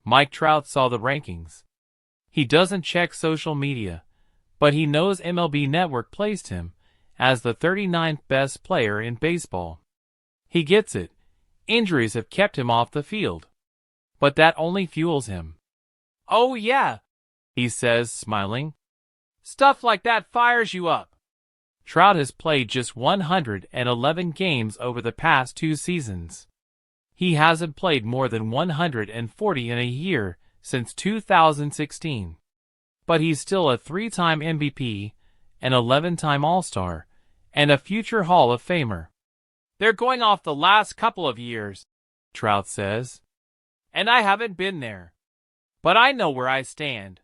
Mike Trout saw the rankings. He doesn't check social media, but he knows MLB Network placed him as the 39th best player in baseball. He gets it. Injuries have kept him off the field. But that only fuels him. "Oh yeah," he says, smiling. "Stuff like that fires you up." Trout has played just 111 games over the past 2 seasons. He hasn't played more than 140 in a year since 2016. But he's still a 3-time MVP, an 11-time All-Star, and a future Hall of Famer. "They're going off the last couple of years," Trout says. "And I haven't been there. But I know where I stand."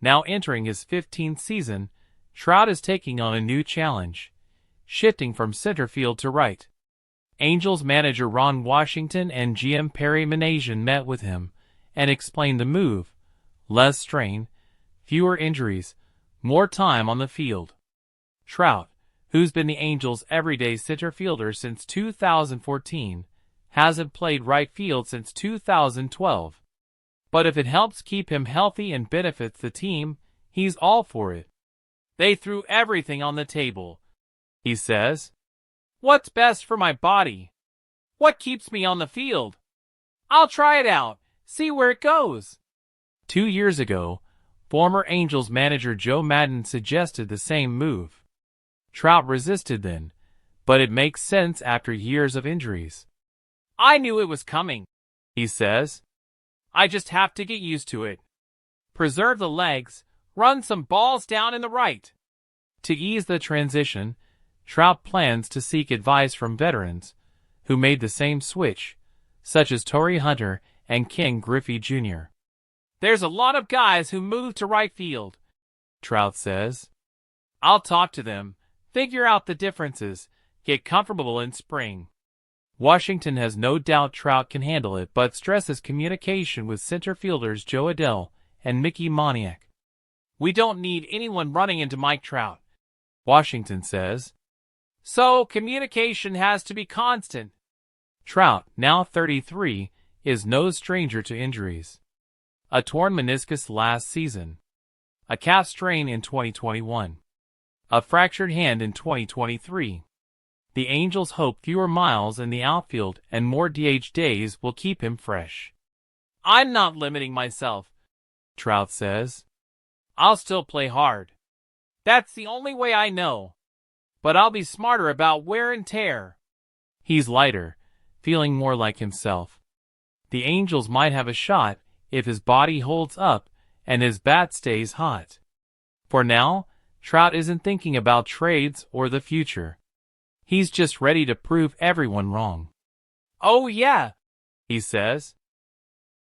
Now entering his 15th season, Trout is taking on a new challenge, shifting from center field to right. Angels manager Ron Washington and GM Perry Minasian met with him and explained the move: less strain, fewer injuries, more time on the field. Trout, who's been the Angels' everyday center fielder since 2014, hasn't played right field since 2012. But if it helps keep him healthy and benefits the team, he's all for it. "They threw everything on the table," he says. "What's best for my body? What keeps me on the field? I'll try it out, see where it goes." 2 years ago, former Angels manager Joe Maddon suggested the same move. Trout resisted then, but it makes sense after years of injuries. "I knew it was coming," he says. "I just have to get used to it. Preserve the legs, run some balls down in the right." To ease the transition, Trout plans to seek advice from veterans who made the same switch, such as Torii and Ken Griffey Jr. "There's a lot of guys who moved to right field," Trout says. "I'll talk to them, figure out the differences, get comfortable in spring." Washington has no doubt Trout can handle it, but stresses communication with center fielders Joe Adell and Mickey Moniak. "We don't need anyone running into Mike Trout," Washington says. "So communication has to be constant." Trout, now 33, is no stranger to injuries. A torn meniscus last season. A calf strain in 2021. A fractured hand in 2023. The Angels hope fewer miles in the outfield and more DH days will keep him fresh. "I'm not limiting myself," Trout says. "I'll still play hard. That's the only way I know. But I'll be smarter about wear and tear." He's lighter, feeling more like himself. The Angels might have a shot if his body holds up and his bat stays hot. For now, Trout isn't thinking about trades or the future. He's just ready to prove everyone wrong. "Oh yeah," he says.